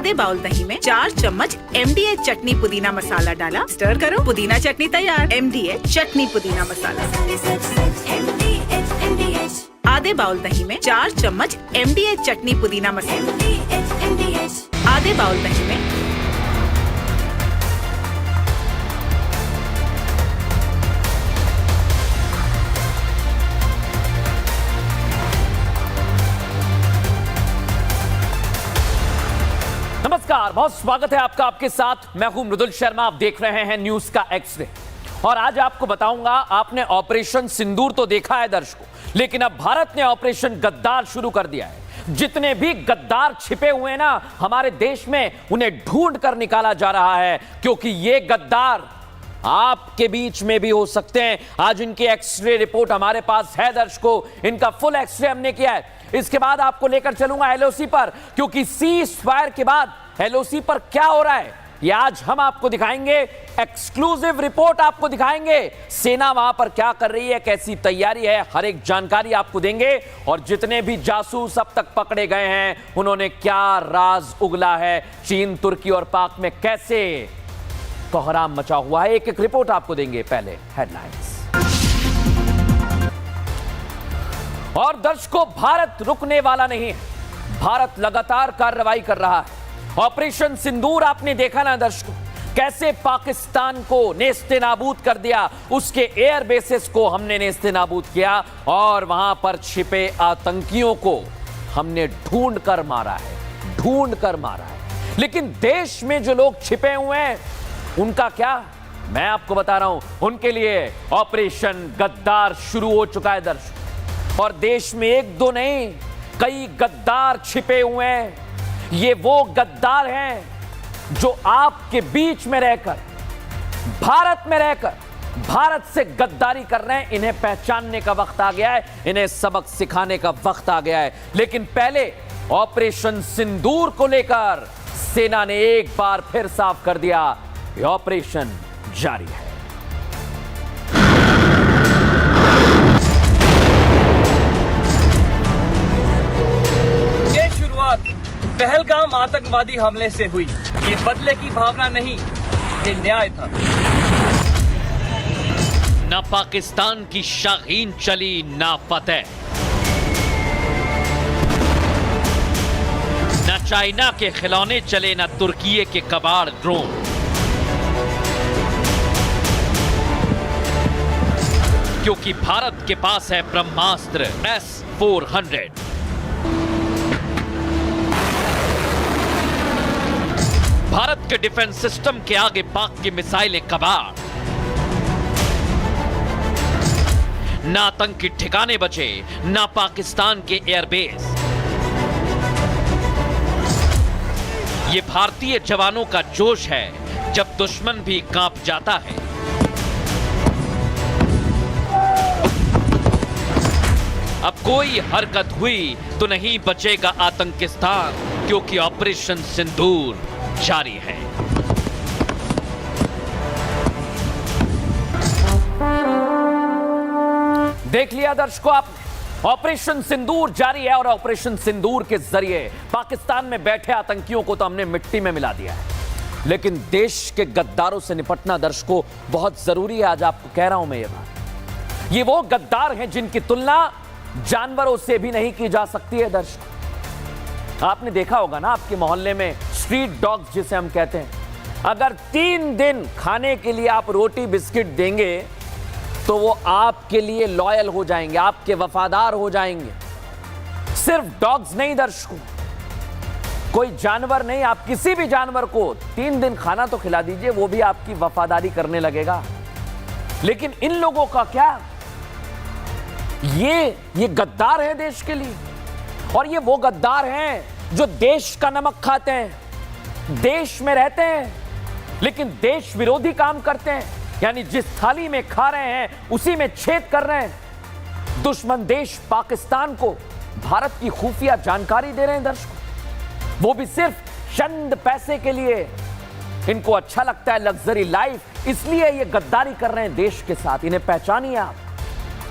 आधे बाउल दही में 4 चम्मच MDH चटनी पुदीना मसाला डाला, स्टर करो, पुदीना चटनी तैयार। MDH चटनी पुदीना मसाला। आधे बाउल दही में 4 चम्मच MDH चटनी पुदीना मसाला। आधे बाउल दही में नमस्कार, बहुत स्वागत है आपका। आपके साथ मैं हूं मृदुल शर्मा। आप देख रहे हैं न्यूज का एक्स-रे और आज आपको बताऊंगा, आपने ऑपरेशन सिंदूर तो देखा है दर्शकों, लेकिन अब भारत ने ऑपरेशन गद्दार शुरू कर दिया है। जितने भी गद्दार छिपे हुए हैं ना हमारे देश में, उन्हें ढूंढ कर निकाला जा रहा है, क्योंकि ये गद्दार आपके बीच में भी हो सकते हैं। आज इनकी एक्सरे रिपोर्ट हमारे पास है दर्शकों, इनका फुल एक्सरे हमने किया है। इसके बाद आपको लेकर चलूंगा एलओसी पर, क्योंकि सीज फायर के बाद एलओसी पर क्या हो रहा है ये आज हम आपको दिखाएंगे। एक्सक्लूसिव रिपोर्ट आपको दिखाएंगे, सेना वहां पर क्या कर रही है, कैसी तैयारी है, हर एक जानकारी आपको देंगे। और जितने भी जासूस अब तक पकड़े गए हैं, उन्होंने क्या राज उगला है, चीन, तुर्की और पाक में कैसे कोहराम मचा हुआ है, एक एक रिपोर्ट आपको देंगे। पहले हेडलाइंस। और दर्शकों, भारत रुकने वाला नहीं है, भारत लगातार कार्रवाई कर रहा है। ऑपरेशन सिंदूर आपने देखा ना दर्शकों, कैसे पाकिस्तान को नेस्ते नाबूद कर दिया, उसके एयर बेसेस को हमने नेस्ते नाबूद किया और वहां पर छिपे आतंकियों को हमने ढूंढ कर मारा है। लेकिन देश में जो लोग छिपे हुए हैं उनका क्या, मैं आपको बता रहा हूं। उनके लिए ऑपरेशन गद्दार शुरू हो चुका है दर्शकों, और देश में एक दो नहीं, कई गद्दार छिपे हुए हैं। ये वो गद्दार हैं जो आपके बीच में रहकर, भारत में रहकर भारत से गद्दारी कर रहे हैं। इन्हें पहचानने का वक्त आ गया है, इन्हें सबक सिखाने का वक्त आ गया है। लेकिन पहले ऑपरेशन सिंदूर को लेकर सेना ने एक बार फिर साफ कर दिया, ये ऑपरेशन जारी है। ये शुरुआत पहलगाम आतंकवादी हमले से हुई। ये बदले की भावना नहीं, ये न्याय था। न पाकिस्तान की शाहीन चली ना फतेह, न चाइना के खिलौने चले, न तुर्की के कबाड़ ड्रोन। क्योंकि भारत के पास है ब्रह्मास्त्र S-400। भारत के डिफेंस सिस्टम के आगे पाक की मिसाइलें कबाड़। ना आतंकी ठिकाने बचे, ना पाकिस्तान के एयरबेस। ये भारतीय जवानों का जोश है, जब दुश्मन भी कांप जाता है। अब कोई हरकत हुई तो नहीं बचेगा आतंकिस्तान, क्योंकि ऑपरेशन सिंदूर जारी है। देख लिया दर्शकों आप, ऑपरेशन सिंदूर जारी है और ऑपरेशन सिंदूर के जरिए पाकिस्तान में बैठे आतंकियों को तो हमने मिट्टी में मिला दिया है। लेकिन देश के गद्दारों से निपटना दर्शकों बहुत जरूरी है। आज आपको कह रहा हूं मैं ये बात, ये वो गद्दार हैं जिनकी तुलना जानवरों से भी नहीं की जा सकती है दर्शकों। आपने देखा होगा ना, आपके मोहल्ले में स्ट्रीट डॉग्स जिसे हम कहते हैं, अगर 3 दिन खाने के लिए आप रोटी बिस्किट देंगे तो वो आपके लिए लॉयल हो जाएंगे, आपके वफादार हो जाएंगे। सिर्फ डॉग्स नहीं दर्शकों, कोई जानवर नहीं, आप किसी भी जानवर को 3 दिन खाना तो खिला दीजिए, वो भी आपकी वफादारी करने लगेगा। लेकिन इन लोगों का क्या, ये गद्दार है देश के लिए। और ये वो गद्दार हैं जो देश का नमक खाते हैं, देश में रहते हैं, लेकिन देश विरोधी काम करते हैं। यानी जिस थाली में खा रहे हैं उसी में छेद कर रहे हैं। दुश्मन देश पाकिस्तान को भारत की खुफिया जानकारी दे रहे हैं दर्शकों, वो भी सिर्फ चंद पैसे के लिए। इनको अच्छा लगता है लग्जरी लाइफ, इसलिए ये गद्दारी कर रहे हैं देश के साथ। इन्हें पहचानिए आप,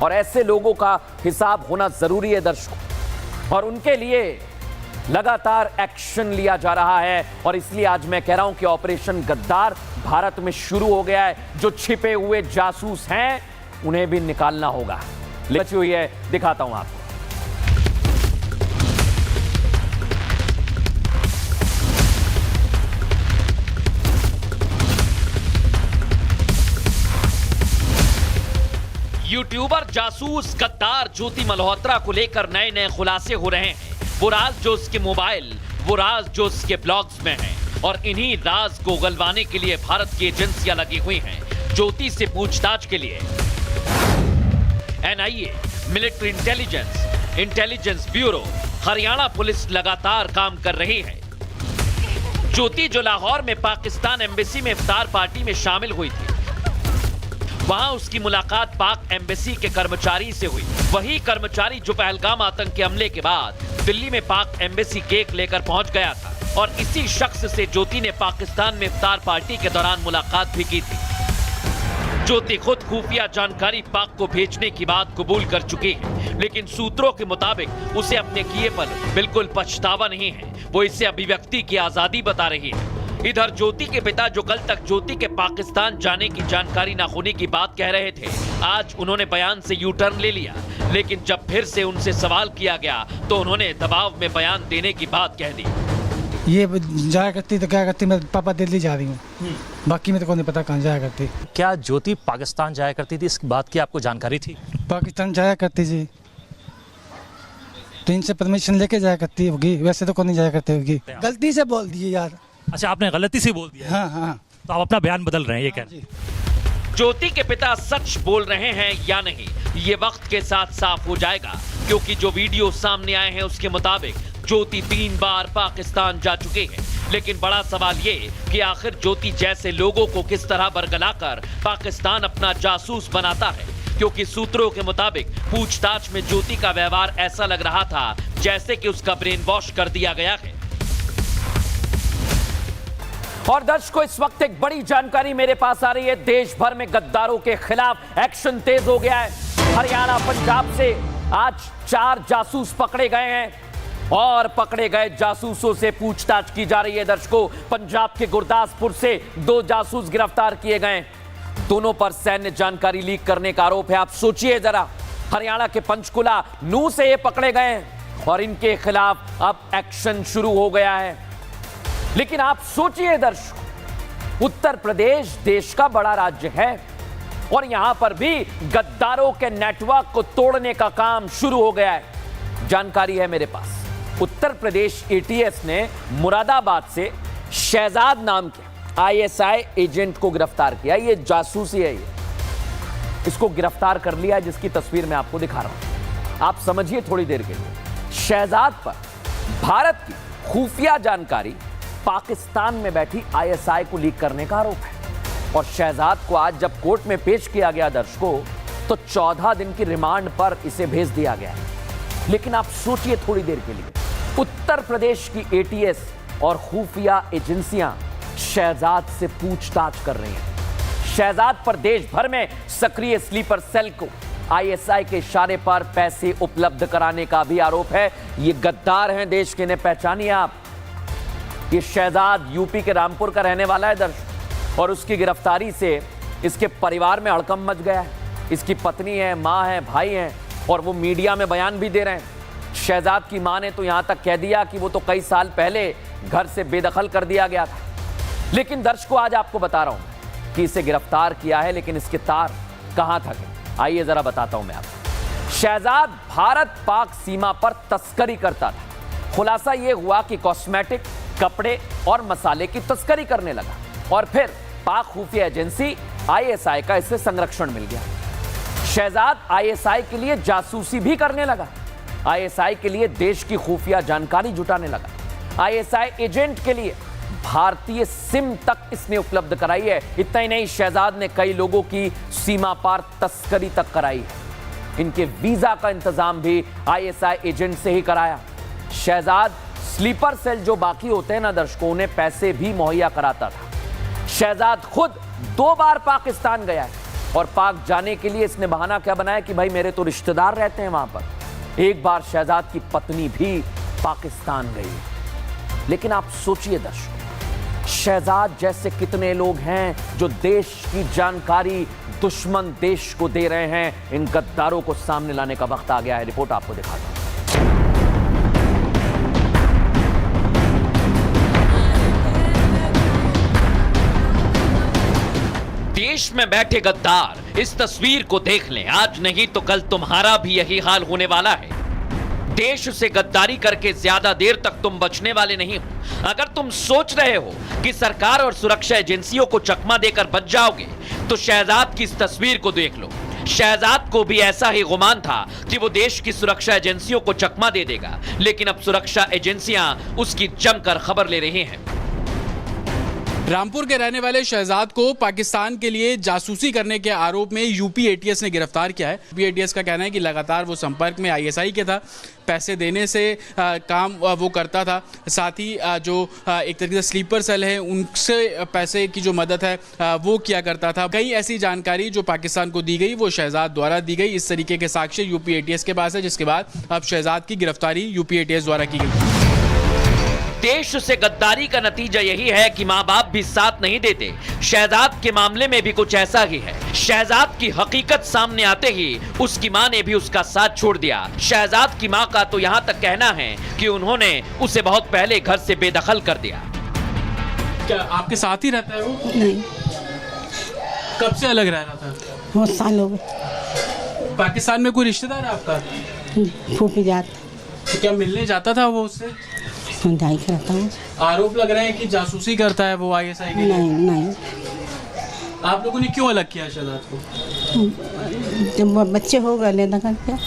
और ऐसे लोगों का हिसाब होना जरूरी है दर्शकों। और उनके लिए लगातार एक्शन लिया जा रहा है और इसलिए आज मैं कह रहा हूं कि ऑपरेशन गद्दार भारत में शुरू हो गया है। जो छिपे हुए जासूस हैं उन्हें भी निकालना होगा। बची हुई है, दिखाता हूं आपको। यूट्यूबर जासूस गद्दार ज्योति मल्होत्रा को लेकर नए नए खुलासे हो रहे हैं। वो राज जो उसके मोबाइल, वो राज जो उसके ब्लॉग्स में है और इन्हीं राज को उगलवाने के लिए भारत की एजेंसियां लगी हुई हैं ज्योति से पूछताछ के लिए। NIA, military intelligence, intelligence bureau, Haryana police लगातार काम कर रही है। ज्योति जो लाहौर में पाकिस्तान एम्बेसी में इफ्तार पार्टी में शामिल हुई थी, वहां उसकी मुलाकात पाक एम्बेसी के कर्मचारी से हुई। वही कर्मचारी जो पहलगाम आतंकी हमले के बाद दिल्ली में पाक एम्बेसी केक लेकर पहुंच गया था और इसी शख्स से ज्योति ने पाकिस्तान में इफ्तार पार्टी के दौरान मुलाकात भी की थी। ज्योति खुद खुफिया जानकारी पाक को भेजने की बात कबूल कर चुकी है, लेकिन सूत्रों के मुताबिक उसे अपने किए पर बिल्कुल पछतावा नहीं है। वो इसे अभिव्यक्ति की आजादी बता रही है। इधर ज्योति के पिता जो कल तक ज्योति के पाकिस्तान जाने की जानकारी न होने की बात कह रहे थे, आज उन्होंने बयान से यू टर्न ले लिया। लेकिन जब फिर से उनसे सवाल किया गया तो उन्होंने दबाव में बयान देने की बात कह दी। ये जाया करती तो क्या करती, मैं पापा दिल्ली जा रही हूँ, बाकी में तो को नहीं पता कहाँ जाया करती। क्या ज्योति पाकिस्तान जाया करती थी, इस बात की आपको जानकारी थी? पाकिस्तान जाया करती जी, तो इनसे परमिशन लेके जाया करती होगी, वैसे तो को नहीं जाया करती होगी। गलती से बोल दिए यार। अच्छा, आपने गलती से बोल दिया? हाँ हाँ। तो आप अपना बयान बदल रहे हैं, ये कहना? ज्योति के पिता सच बोल रहे हैं या नहीं, ये वक्त के साथ साफ हो जाएगा, क्योंकि जो वीडियो सामने आए हैं उसके मुताबिक ज्योति 3 बार पाकिस्तान जा चुके हैं। लेकिन बड़ा सवाल ये कि आखिर ज्योति जैसे लोगों को किस तरह बरगलाकर पाकिस्तान अपना जासूस बनाता है, क्योंकि सूत्रों के मुताबिक पूछताछ में ज्योति का व्यवहार ऐसा लग रहा था जैसे कि उसका ब्रेन वॉश कर दिया गया है। और दर्शकों, इस वक्त एक बड़ी जानकारी मेरे पास आ रही है। देश भर में गद्दारों के खिलाफ एक्शन तेज हो गया है। हरियाणा, पंजाब से आज 4 जासूस पकड़े गए हैं और पकड़े गए जासूसों से पूछताछ की जा रही है। दर्शकों, पंजाब के गुरदासपुर से 2 जासूस गिरफ्तार किए गए। दोनों पर सैन्य जानकारी लीक करने का आरोप है। आप सोचिए जरा, हरियाणा के पंचकुला, नूह से ये पकड़े गए हैं और इनके खिलाफ अब एक्शन शुरू हो गया है। लेकिन आप सोचिए दर्शकों, उत्तर प्रदेश देश का बड़ा राज्य है और यहां पर भी गद्दारों के नेटवर्क को तोड़ने का काम शुरू हो गया है। जानकारी है मेरे पास, उत्तर प्रदेश एटीएस ने मुरादाबाद से शहजाद नाम के आईएसआई एजेंट को गिरफ्तार किया। ये जासूसी है, इसको गिरफ्तार कर लिया, जिसकी तस्वीर मैं आपको दिखा रहा हूं। आप समझिए थोड़ी देर के लिए, शहजाद पर भारत की खुफिया जानकारी पाकिस्तान में बैठी आईएसआई को लीक करने का आरोप है। और शहजाद को आज जब कोर्ट में पेश किया गया दर्शकों, तो 14 दिन की रिमांड पर इसे भेज दिया गया है। लेकिन आप सोचिए थोड़ी देर के लिए, उत्तर प्रदेश की एटीएस और खुफिया एजेंसियां शहजाद से पूछताछ कर रही हैं। शहजाद पर देश भर में सक्रिय स्लीपर सेल को आईएसआई के इशारे पर पैसे उपलब्ध कराने का भी आरोप है। ये गद्दार हैं देश के, इन्हें पहचानिए आप। ये शहजाद यूपी के रामपुर का रहने वाला है दर्शक, और उसकी गिरफ्तारी से इसके परिवार में हड़कंप मच गया है। इसकी पत्नी है, माँ है, भाई हैं, और वो मीडिया में बयान भी दे रहे हैं। शहजाद की माँ ने तो यहाँ तक कह दिया कि वो तो कई साल पहले घर से बेदखल कर दिया गया था। लेकिन दर्शकों, आज आपको बता रहा हूँ कि इसे गिरफ्तार किया है, लेकिन इसके तार कहाँ थके, आइए जरा बताता हूँ मैं आपको। शहजाद भारत पाक सीमा पर तस्करी करता था। खुलासा ये हुआ कि कॉस्मेटिक, कपड़े और मसाले की तस्करी करने लगा और फिर पाक खुफिया एजेंसी आईएसआई का इससे संरक्षण मिल गया। शहजाद आईएसआई के लिए जासूसी भी करने लगा, आईएसआई के लिए देश की खुफिया जानकारी जुटाने लगा। आईएसआई एजेंट के लिए भारतीय सिम तक इसने उपलब्ध कराई है। इतना ही नहीं, शहजाद ने कई लोगों की सीमा पार तस्करी तक कराई है। इनके वीजा का इंतजाम भी आईएसआई एजेंट से ही कराया। शहजाद स्लीपर सेल जो बाकी होते हैं ना दर्शकों, उन्हें पैसे भी मुहैया कराता था। शहजाद खुद 2 बार पाकिस्तान गया है और पाक जाने के लिए इसने बहाना क्या बनाया कि भाई मेरे तो रिश्तेदार रहते हैं वहां पर। एक बार शहजाद की पत्नी भी पाकिस्तान गई है। लेकिन आप सोचिए दर्शकों, शहजाद जैसे कितने लोग हैं जो देश की जानकारी दुश्मन देश को दे रहे हैं। इन गद्दारों को सामने लाने का वक्त आ गया है। रिपोर्ट आपको दिखाता हूं। देश में बैठे गद्दार, इस तस्वीर को देख लें। आज नहीं तो कल तुम्हारा भी यही हाल होने वाला है। देश से गद्दारी करके ज्यादा देर तक तुम बचने वाले नहीं हो। अगर तुम सोच रहे हो कि सरकार और सुरक्षा एजेंसियों को चकमा देकर बच जाओगे, तो शहजाद की इस तस्वीर को देख लो। शहजाद को भी ऐसा ही गुमान था कि वो देश की सुरक्षा एजेंसियों को चकमा दे देगा, लेकिन अब सुरक्षा एजेंसियां उसकी जमकर खबर ले रही हैं। रामपुर के रहने वाले शहजाद को पाकिस्तान के लिए जासूसी करने के आरोप में यूपी एटीएस ने गिरफ्तार किया है। यूपी एटीएस का कहना है कि लगातार वो संपर्क में आईएसआई के था, पैसे देने से काम वो करता था। साथ ही जो एक तरीके से स्लीपर सेल है उनसे पैसे की जो मदद है वो किया करता था। कई ऐसी जानकारी जो पाकिस्तान को दी गई वो शहजाद द्वारा दी गई। इस तरीके के साक्ष्य यूपी एटीएस के पास है, जिसके बाद अब शहजाद की गिरफ्तारी यूपी एटीएस द्वारा की गई। देश से गद्दारी का नतीजा यही है कि मां बाप भी साथ नहीं देते। शहजाद के मामले में भी कुछ ऐसा ही है। शहजाद की हकीकत सामने आते ही उसकी मां ने भी उसका साथ छोड़ दिया। शहजाद की मां का तो यहां तक कहना है कि उन्होंने उसे बहुत पहले घर से बेदखल कर दिया। क्या आपके साथ ही रहता है वो? नहीं, कब से अलग रह रहा था? बहुत साल हो गए। पाकिस्तान में कोई रिश्तेदार है आपका? फूफी जात तो क्या मिलने जाता था वो उससे? जाई करता हूँ। आरोप लग रहे हैं कि जासूसी करता है वो आईएसआई के लिए। नहीं नहीं, आप लोगों ने क्यों अलग किया शहजाद को? जब बच्चे हो गए लेना कर क्या।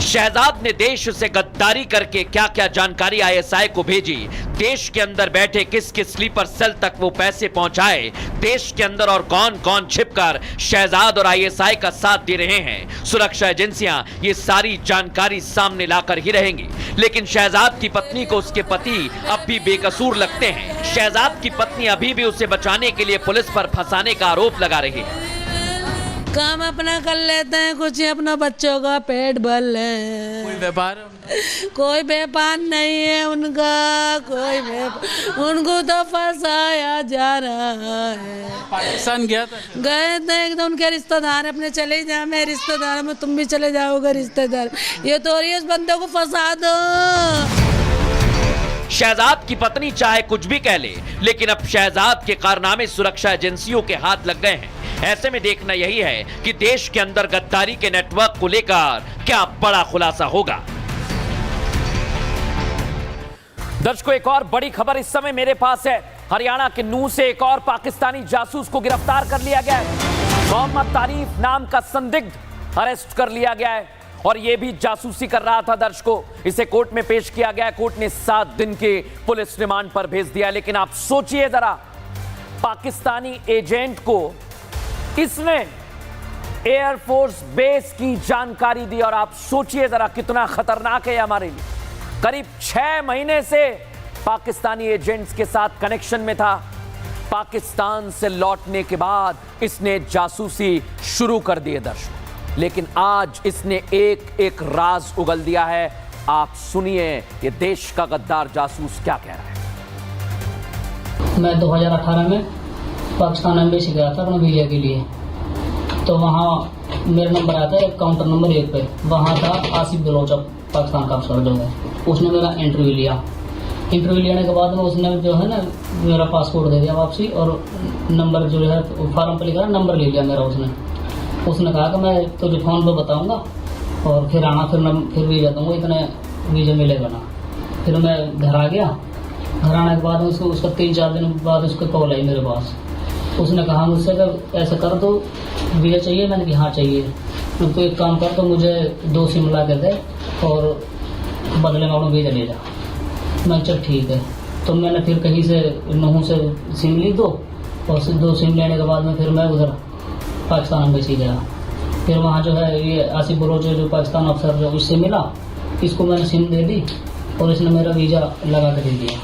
शहजाद ने देश से गद्दारी करके क्या क्या जानकारी आईएसआई को भेजी, देश के अंदर बैठे किस किस स्लीपर सेल तक वो पैसे पहुंचाए, देश के अंदर और कौन कौन छिपकर शहजाद और आईएसआई का साथ दे रहे हैं, सुरक्षा एजेंसियां ये सारी जानकारी सामने लाकर ही रहेंगी। लेकिन शहजाद की पत्नी को उसके पति अब भी बेकसूर लगते हैं। शहजाद की पत्नी अभी भी उसे बचाने के लिए पुलिस पर फंसाने का आरोप लगा रही है। काम अपना कर लेते हैं, कुछ अपना बच्चों का पेट भर ले। कोई व्यापार? कोई व्यापार नहीं है उनका, कोई उनको तो फंसाया जा रहा है। पाकिस्तान गया था? गए थे एकदम, उनके रिश्तेदार अपने चले जाए, मेरे रिश्तेदार में तुम भी चले जाओगे रिश्तेदार। ये तो इस बंदे को फंसा दो। शहजाद की पत्नी चाहे कुछ भी कह ले, लेकिन अब शहजाद के कारनामे सुरक्षा एजेंसियों के हाथ लग गए हैं। ऐसे में देखना यही है कि देश के अंदर गद्दारी के नेटवर्क को लेकर क्या बड़ा खुलासा होगा। दर्शकों, एक और बड़ी खबर इस समय मेरे पास है। हरियाणा के नूह से एक और पाकिस्तानी जासूस को गिरफ्तार कर लिया गया है। मोहम्मद तारीफ नाम का संदिग्ध अरेस्ट कर लिया गया है और यह भी जासूसी कर रहा था। दर्शकों, इसे कोर्ट में पेश किया गया है। कोर्ट ने 7 दिन के पुलिस रिमांड पर भेज दिया। लेकिन आप सोचिए जरा, पाकिस्तानी एजेंट को इसने एयरफोर्स बेस की जानकारी दी और आप सोचिए जरा कितना खतरनाक है हमारे लिए। करीब 6 महीने से पाकिस्तानी एजेंट्स के साथ कनेक्शन में था। पाकिस्तान से लौटने के बाद इसने जासूसी शुरू कर दी है दर्शकों। लेकिन आज इसने एक एक राज उगल दिया है। आप सुनिए ये देश का गद्दार जासूस क्या कह रहा है। मैं 2018 में पाकिस्तान एम्बेसी गया था अपने वीजा के लिए। तो वहाँ मेरा नंबर आया था काउंटर नंबर 1 पे। वहाँ था आसिफ बलोच, पाकिस्तान का अफसर जो है, उसने मेरा इंटरव्यू लिया। इंटरव्यू लेने के बाद में उसने जो है ना मेरा पासपोर्ट दे दिया वापसी, और नंबर जो है फॉर्म पर लिखा नंबर ले लिया मेरा उसने कहा कि मैं तुझे फ़ोन पर बताऊँगा और फिर आना, फिर वीज़ा दूँगा, इतने वीज़ा मिलेगा ना। फिर मैं घर आ गया। घर आने के बाद उसका 3-4 दिन बाद उसका कॉल आई मेरे पास। उसने कहा मुझसे कि ऐसा कर दो, वीज़ा चाहिए। मैंने कहा हाँ चाहिए। तो एक काम कर, तो मुझे 2 सिम ला के दे और बदले में अपना वीज़ा ले जा। मैं चल ठीक है। तो मैंने फिर कहीं से नूह से सिम ली 2, और 2 सिम लेने के बाद में फिर मैं उधर पाकिस्तान एम्बेसी गया। फिर वहाँ जो है ये आसिफ बलोच जो पाकिस्तान अफसर जो उससे मिला, इसको मैंने सिम दे दी और इसने मेरा वीज़ा लगा के दे दिया।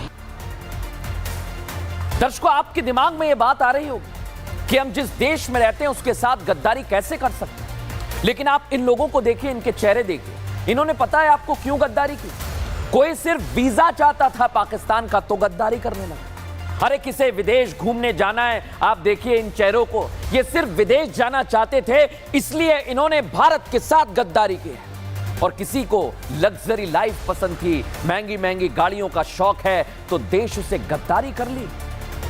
दर्शकों, आपके दिमाग में यह बात आ रही होगी कि हम जिस देश में रहते हैं उसके साथ गद्दारी कैसे कर सकते हैं। लेकिन आप इन लोगों को देखिए, इनके चेहरे देखिए। इन्होंने पता है आपको क्यों गद्दारी की। कोई सिर्फ वीजा चाहता था पाकिस्तान का तो गद्दारी करने लगा। अरे किसे विदेश घूमने जाना है, आप देखिए इन चेहरों को, ये सिर्फ विदेश जाना चाहते थे इसलिए इन्होंने भारत के साथ गद्दारी की। और किसी को लग्जरी लाइफ पसंद थी, महंगी महंगी गाड़ियों का शौक है तो देश से गद्दारी कर ली।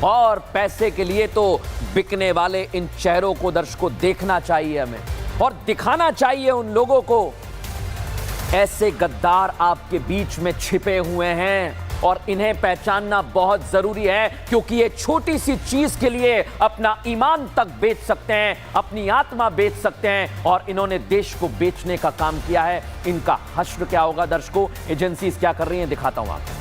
और पैसे के लिए तो बिकने वाले इन चेहरों को दर्शकों देखना चाहिए हमें, और दिखाना चाहिए उन लोगों को ऐसे गद्दार आपके बीच में छिपे हुए हैं और इन्हें पहचानना बहुत जरूरी है, क्योंकि ये छोटी सी चीज के लिए अपना ईमान तक बेच सकते हैं, अपनी आत्मा बेच सकते हैं, और इन्होंने देश को बेचने का काम किया है। इनका हश्र क्या होगा दर्शकों, एजेंसीज क्या कर रही हैं दिखाता हूं आपको।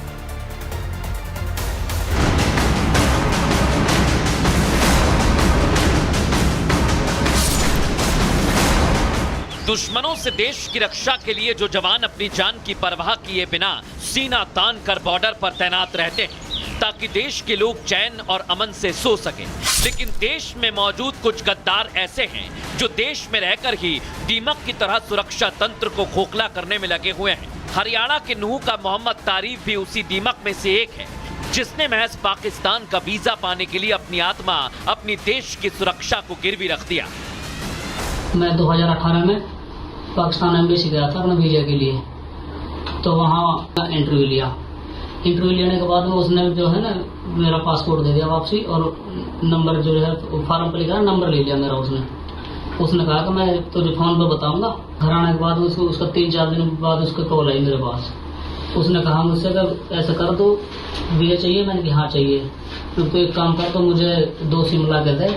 दुश्मनों से देश की रक्षा के लिए जो जवान अपनी जान की परवाह किए बिना सीना तान कर बॉर्डर पर तैनात रहते हैं ताकि देश के लोग चैन और अमन से सो सकें, लेकिन देश में मौजूद कुछ गद्दार ऐसे हैं जो देश में रहकर ही दीमक की तरह सुरक्षा तंत्र को खोखला करने में लगे हुए हैं। हरियाणा के नूह का मोहम्मद तारीफ भी उसी दीमक में से एक है, जिसने महज पाकिस्तान का वीजा पाने के लिए अपनी आत्मा, अपनी देश की सुरक्षा को गिरवी रख दिया। मैं 2018 में पाकिस्तान एम्बेसी गया था अपने वीजा के लिए, तो वहाँ इंटरव्यू लिया। इंटरव्यू लेने के बाद में उसने जो है ना मेरा पासपोर्ट दे दिया वापसी, और नंबर जो है फॉर्म पर लिखा नंबर ले लिया मेरा। उसने कहा कि मैं तुझे फोन पे बताऊंगा। घर आने के बाद उसका 3-4 दिन बाद उसका कॉल आई मेरे पास। उसने कहा मुझसे कि ऐसा कर दो, वीजा चाहिए। मैंने कहा हाँ चाहिए। तो एक काम कर, तो मुझे 2 सिम ला के दे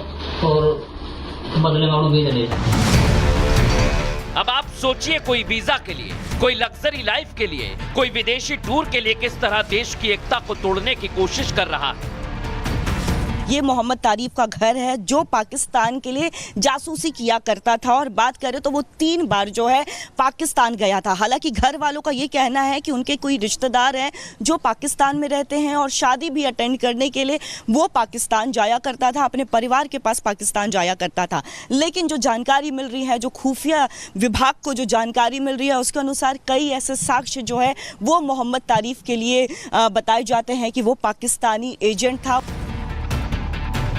और बदले में वीजा ले। अब आप सोचिए, कोई वीजा के लिए, कोई लग्जरी लाइफ के लिए, कोई विदेशी टूर के लिए किस तरह देश की एकता को तोड़ने की कोशिश कर रहा है। ये मोहम्मद तारीफ का घर है जो पाकिस्तान के लिए जासूसी किया करता था, और बात करें तो वो 3 बार जो है पाकिस्तान गया था। हालांकि घर वालों का ये कहना है कि उनके कोई रिश्तेदार हैं जो पाकिस्तान में रहते हैं और शादी भी अटेंड करने के लिए वो पाकिस्तान जाया करता था, अपने परिवार के पास पाकिस्तान जाया करता था। लेकिन जो जानकारी मिल रही है, जो खुफिया विभाग को जो जानकारी मिल रही है, उसके अनुसार कई ऐसे साक्ष्य जो है वो मोहम्मद तारीफ के लिए बताए जाते हैं कि वो पाकिस्तानी एजेंट था।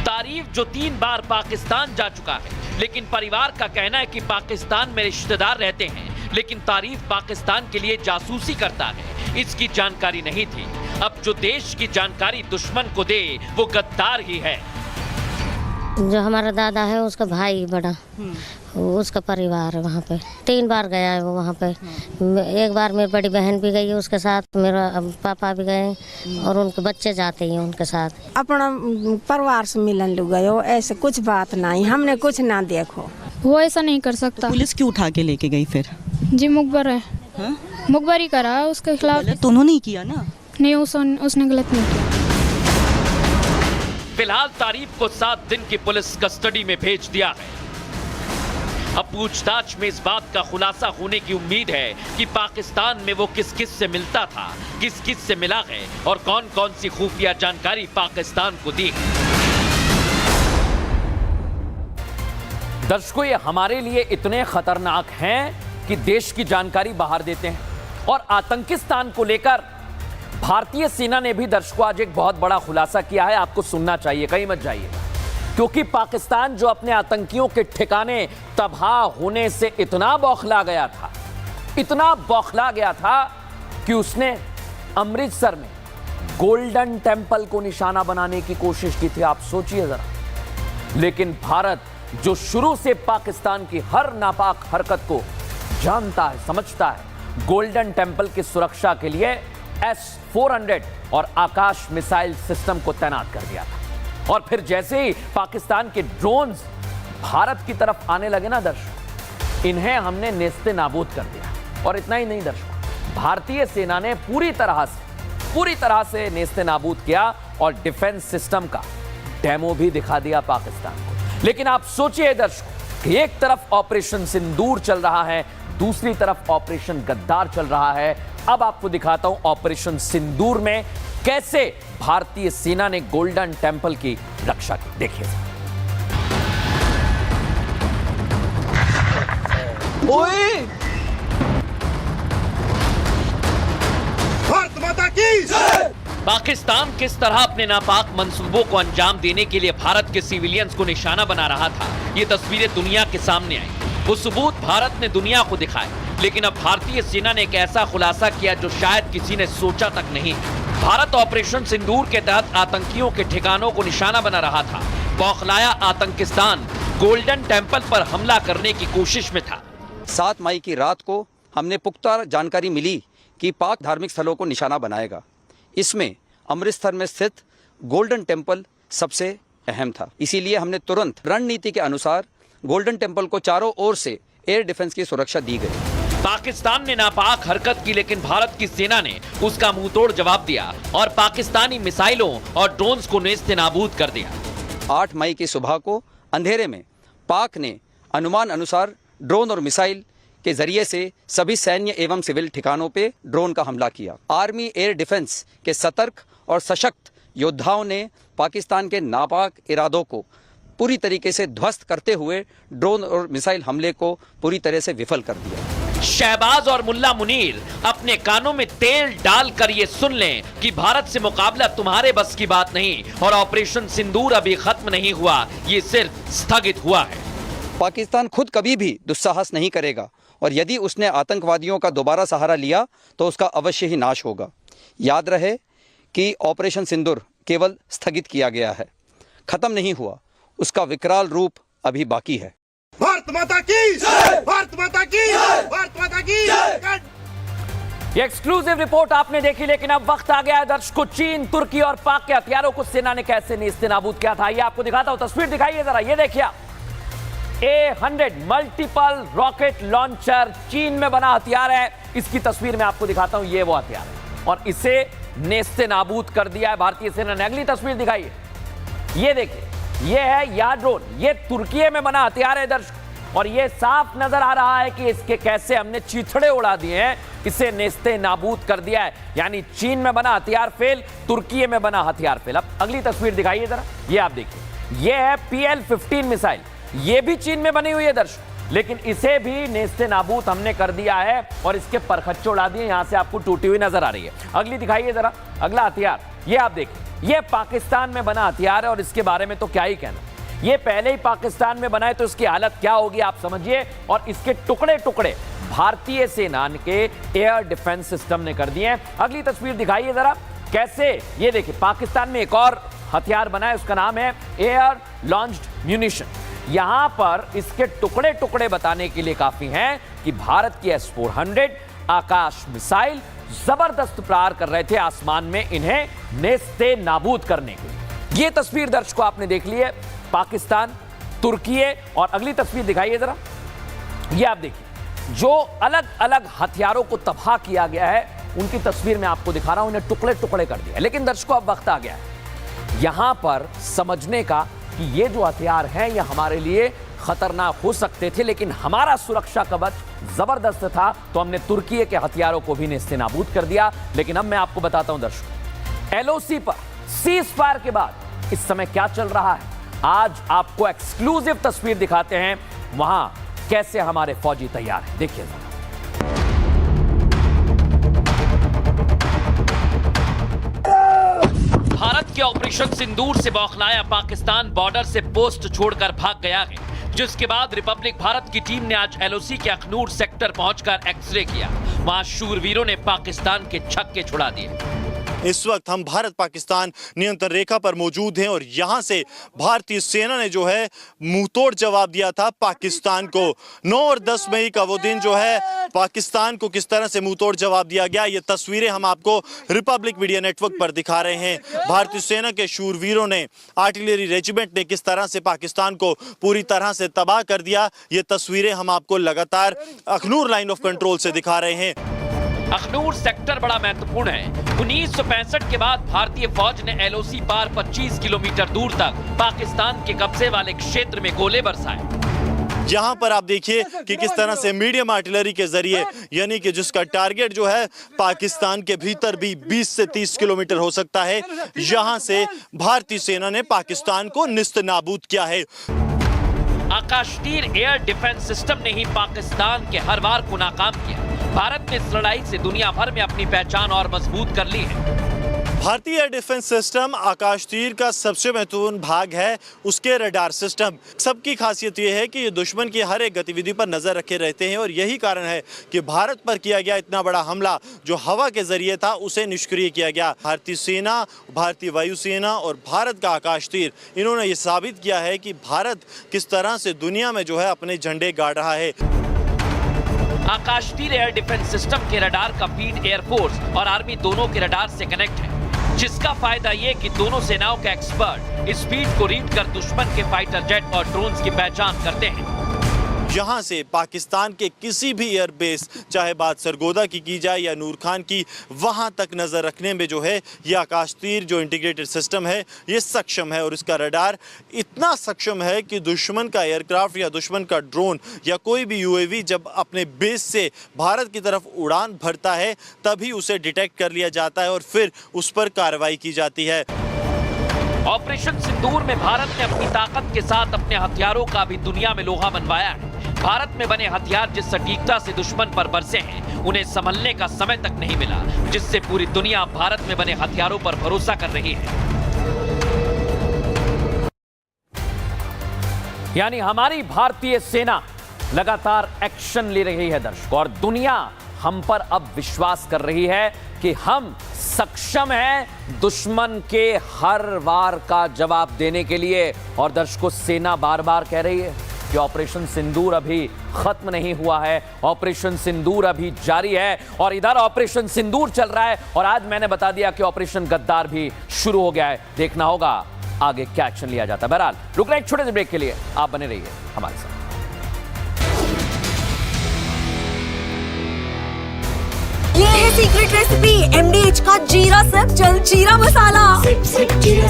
तारीफ जो 3 बार पाकिस्तान जा चुका है, लेकिन परिवार का कहना है कि पाकिस्तान में रिश्तेदार रहते हैं, लेकिन तारीफ पाकिस्तान के लिए जासूसी करता है, इसकी जानकारी नहीं थी। अब जो देश की जानकारी दुश्मन को दे वो गद्दार ही है। जो हमारा दादा है उसका भाई बड़ा, उसका परिवार है वहाँ पे। 3 बार गया है वो वहाँ पे। एक बार मेरी बड़ी बहन भी गई है उसके साथ, मेरा पापा भी गए और उनके बच्चे जाते हैं उनके साथ। अपना परिवार से मिलन लग गए, ऐसे कुछ बात नहीं, हमने कुछ ना देखो। वो ऐसा नहीं कर सकता। पुलिस क्यों उठा के लेके गई फिर? जी मुखबर है, मुखबर ही करा है उसके खिलाफ। तो उन्होंने ही किया ना? नहीं, उसने गलत नहीं किया। फिलहाल तारीफ को 7 दिन की पुलिस कस्टडी में भेज दिया है। अब पूछताछ में इस बात का खुलासा होने की उम्मीद है कि पाकिस्तान में वो किस किस से मिलता था, किस किस से मिला है और कौन कौन सी खुफिया जानकारी पाकिस्तान को दी। दर्शकों, ये हमारे लिए इतने खतरनाक हैं कि देश की जानकारी बाहर देते हैं। और आतंकिस्तान को लेकर भारतीय सेना ने भी दर्शकों आज एक बहुत बड़ा खुलासा किया है, आपको सुनना चाहिए, कहीं मत जाइए। क्योंकि पाकिस्तान जो अपने आतंकियों के ठिकाने तबाह होने से इतना बौखला गया था, इतना बौखला गया था कि उसने अमृतसर में गोल्डन टेंपल को निशाना बनाने की कोशिश की थी। आप सोचिए जरा। लेकिन भारत जो शुरू से पाकिस्तान की हर नापाक हरकत को जानता है, समझता है, गोल्डन टेंपल की सुरक्षा के लिए S-400 और आकाश मिसाइल सिस्टम को तैनात कर दिया था। और फिर जैसे ही पाकिस्तान के ड्रोन्स भारत की तरफ आने लगे ना दर्शकों, इन्हें हमने नेस्ते नाबूद कर दिया। और इतना ही नहीं दर्शकों, भारतीय सेना ने पूरी तरह से नेस्ते नाबूद किया और डिफेंस सिस्टम का डेमो भी दिखा दिया पाकिस्तान को। लेकिन आप सोचिए दर्शकों कि एक तरफ ऑपरेशन सिंदूर चल रहा है, दूसरी तरफ ऑपरेशन गद्दार चल रहा है। अब आपको दिखाता हूं ऑपरेशन सिंदूर में कैसे भारतीय सेना ने गोल्डन टेंपल की रक्षा की। देखिए। ओए! माता की जय। पाकिस्तान किस तरह अपने नापाक मंसूबों को अंजाम देने के लिए भारत के सिविलियंस को निशाना बना रहा था, ये तस्वीरें दुनिया के सामने आई। वो सबूत भारत ने दुनिया को दिखाए, लेकिन अब भारतीय सेना ने एक ऐसा खुलासा किया जो शायद किसी ने सोचा तक नहीं। भारत ऑपरेशन सिंदूर के तहत आतंकियों के ठिकानों को निशाना बना रहा था। बौखलाया आतंकिस्तान गोल्डन टेम्पल पर हमला करने की कोशिश में था। 7 मई की रात को हमने पुख्ता जानकारी मिली कि पाक धार्मिक स्थलों को निशाना बनाएगा। इसमें अमृतसर में स्थित गोल्डन टेम्पल सबसे अहम था। इसीलिए हमने तुरंत रणनीति के अनुसार गोल्डन टेम्पल को चारों ओर से एयर डिफेंस की सुरक्षा दी गई। पाकिस्तान ने नापाक हरकत की, लेकिन भारत की सेना ने उसका मुंहतोड़ जवाब दिया और पाकिस्तानी मिसाइलों और ड्रोन्स को नेस्तनाबूद कर दिया। 8 मई की सुबह को अंधेरे में पाक ने अनुमान अनुसार ड्रोन और मिसाइल के जरिए से सभी सैन्य एवं सिविल ठिकानों पे ड्रोन का हमला किया। आर्मी एयर डिफेंस के सतर्क और सशक्त योद्धाओं ने पाकिस्तान के नापाक इरादों को पूरी तरीके से ध्वस्त करते हुए ड्रोन और मिसाइल हमले को पूरी तरह से विफल कर दिया। शहबाज और मुल्ला मुनीर अपने कानों में तेल डालकर ये सुन लें कि भारत से मुकाबला तुम्हारे बस की बात नहीं और ऑपरेशन सिंदूर अभी खत्म नहीं हुआ, ये सिर्फ स्थगित हुआ है। पाकिस्तान खुद कभी भी दुस्साहस नहीं करेगा और यदि उसने आतंकवादियों का दोबारा सहारा लिया तो उसका अवश्य ही नाश होगा। याद रहे कि ऑपरेशन सिंदूर केवल स्थगित किया गया है, खत्म नहीं हुआ, उसका विकराल रूप अभी बाकी है। भारत माता की जय। भारत माता की जय। भारत माता की जय। ये एक्सक्लूसिव रिपोर्ट आपने देखी, लेकिन अब वक्त आ गया है दर्शकों, चीन, तुर्की और पाक के हथियारों को सेना ने कैसे नेस्तनाबूद किया था। ये आपको दिखाता हूं, तस्वीर दिखाइए जरा। ये देखिए A100 मल्टीपल रॉकेट लॉन्चर चीन में बना हथियार है। इसकी तस्वीर में आपको दिखाता हूं, ये वो हथियार है और इसे नेस्तनाबूद कर दिया है भारतीय सेना ने। अगली तस्वीर दिखाइए, ये देखिए, ये है या ड्रोन, ये तुर्की में बना हथियार है दर्शक, और ये साफ नजर आ रहा है कि इसके कैसे हमने चीथड़े उड़ा दिए हैं, इसे नेस्तनाबूद कर दिया है। यानी चीन में बना हथियार फेल, तुर्की में बना हथियार फेल। अब अगली तस्वीर दिखाइए जरा, ये आप देखिए, ये है PL-15 मिसाइल, ये भी चीन में बनी हुई है दर्शक, लेकिन इसे भी नेस्तनाबूद हमने कर दिया है और इसके परखच्चे उड़ा दिए। यहां से आपको टूटी हुई नजर आ रही है। अगली दिखाइए जरा, अगला हथियार, ये आप देखिए, ये पाकिस्तान में बना हथियार है और इसके बारे में तो क्या ही कहना, ये पहले ही पाकिस्तान में बना है तो इसकी हालत क्या होगी आप समझिए। और इसके टुकड़े टुकड़े भारतीय सेना के एयर डिफेंस सिस्टम ने कर दिए हैं। अगली तस्वीर दिखाइए जरा, कैसे, ये देखिए, पाकिस्तान में एक और हथियार बना है, उसका नाम है एयर लॉन्च्ड म्यूनिशन। यहां पर इसके टुकड़े टुकड़े बताने के लिए काफी हैं कि भारत की S-400 आकाश मिसाइल जबरदस्त प्रहार कर रहे थे आसमान में, इन्हें नेस्तनाबूद करने के लिए। यह तस्वीर दर्शकों आपने देख ली है, पाकिस्तान, तुर्की, और अगली तस्वीर दिखाइए जरा, यह आप देखिए, जो अलग अलग हथियारों को तबाह किया गया है उनकी तस्वीर मैं आपको दिखा रहा हूं, इन्हें टुकड़े टुकड़े कर दिया। लेकिन दर्शकों अब वक्त आ गया है यहां पर समझने का कि ये जो हथियार हैं ये हमारे लिए खतरनाक हो सकते थे, लेकिन हमारा सुरक्षा कवच जबरदस्त था तो हमने तुर्की के हथियारों को भी नेस्तनाबूद कर दिया। लेकिन अब मैं आपको बताता हूं दर्शकों, LOC पर सीज फायर के बाद इस समय क्या चल रहा है। आज आपको एक्सक्लूसिव तस्वीर दिखाते हैं, वहां कैसे हमारे फौजी तैयार हैं, देखिए जरा। भारत के ऑपरेशन सिंदूर से बौखलाया पाकिस्तान बॉर्डर से पोस्ट छोड़कर भाग गया है, जिसके बाद रिपब्लिक भारत की टीम ने आज LOC के अखनूर सेक्टर पहुंचकर एक्सरे किया। वहां शूरवीरों ने पाकिस्तान के छक्के छुड़ा दिए। इस वक्त हम भारत पाकिस्तान नियंत्रण रेखा पर मौजूद हैं और यहां से भारतीय सेना ने जो है मुंहतोड़ जवाब दिया था पाकिस्तान को। 9 और 10 मई का वो दिन जो है पाकिस्तान को किस तरह से मुंहतोड़ जवाब दिया गया, ये तस्वीरें हम आपको रिपब्लिक मीडिया नेटवर्क पर दिखा रहे हैं। भारतीय सेना के शूरवीरों ने, आर्टिलरी रेजिमेंट ने किस तरह से पाकिस्तान को पूरी तरह से तबाह कर दिया, ये तस्वीरें हम आपको लगातार अखनूर लाइन ऑफ कंट्रोल से दिखा रहे हैं। अखनूर सेक्टर बड़ा महत्वपूर्ण है। 1965 के बाद भारतीय फौज ने LOC पार 25 किलोमीटर दूर तक पाकिस्तान के कब्जे वाले क्षेत्र में गोले बरसाए। यहाँ पर आप देखिए कि किस तरह से मीडियम आर्टिलरी के जरिए, यानी कि जिसका टारगेट जो है पाकिस्तान के भीतर भी 20 से 30 किलोमीटर हो सकता है, यहाँ से भारतीय सेना ने पाकिस्तान को निस्तनाबूद किया है। आकाशतीर एयर डिफेंस सिस्टम ने ही पाकिस्तान के हर वार को नाकाम किया। भारत ने इस लड़ाई से दुनिया भर में अपनी पहचान और मजबूत कर ली है। भारतीय एयर डिफेंस सिस्टम आकाश तीर का सबसे महत्वपूर्ण भाग है उसके रडार सिस्टम। सबकी खासियत यह है कि ये दुश्मन की हर एक गतिविधि पर नजर रखे रहते हैं और यही कारण है कि भारत पर किया गया इतना बड़ा हमला जो हवा के जरिए था उसे निष्क्रिय किया गया। भारतीय सेना, भारतीय वायुसेना और भारत का आकाश तीर, इन्होंने ये साबित किया है कि भारत किस तरह से दुनिया में जो है अपने झंडे गाड़ रहा है। आकाश तीर एयर डिफेंस सिस्टम के रडार का फीड एयरफोर्स और आर्मी दोनों के रडार से कनेक्ट है, जिसका फायदा ये कि दोनों सेनाओं के एक्सपर्ट इस फीड को रीड कर दुश्मन के फाइटर जेट और ड्रोन्स की पहचान करते हैं। जहां से पाकिस्तान के किसी भी एयरबेस, चाहे बात सरगोदा की जाए या नूर खान की, वहां तक नजर रखने में जो है ये आकाश तीर जो इंटीग्रेटेड सिस्टम है ये सक्षम है। और इसका रडार इतना सक्षम है कि दुश्मन का एयरक्राफ्ट या दुश्मन का ड्रोन या कोई भी यूएवी जब अपने बेस से भारत की तरफ उड़ान भरता है तभी उसे डिटेक्ट कर लिया जाता है और फिर उस पर कार्रवाई की जाती है। ऑपरेशन सिंदूर में भारत ने अपनी ताकत के साथ अपने हथियारों का भी दुनिया में लोहा मनवाया है। भारत में बने हथियार जिस सटीकता से दुश्मन पर बरसे हैं, उन्हें संभलने का समय तक नहीं मिला, जिससे पूरी दुनिया भारत में बने हथियारों पर भरोसा कर रही है। यानी हमारी भारतीय सेना लगातार एक्शन ले रही है दर्शकों, और दुनिया हम पर अब विश्वास कर रही है कि हम सक्षम हैं दुश्मन के हर वार का जवाब देने के लिए। और दर्शकों, सेना बार बार कह रही है कि ऑपरेशन सिंदूर अभी खत्म नहीं हुआ है, ऑपरेशन सिंदूर अभी जारी है। और इधर ऑपरेशन सिंदूर चल रहा है और आज मैंने बता दिया कि ऑपरेशन गद्दार भी शुरू हो गया है। देखना होगा आगे क्या एक्शन लिया जाता है। बहरहाल रुक रहे एक छोटे से ब्रेक के लिए, आप बने रहिए हमारे साथ। ये है सीक्रेट रेसिपी MDH का जीरा सिप जल जीरा मसाला। सिप सिप जीरा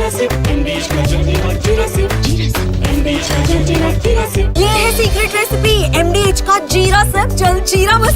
सिप MDH का जल जीरा सिप MDH का जल जीरा सिप। ये है सीक्रेट रेसिपी MDH का जीरा सिप जल जीरा मसाला।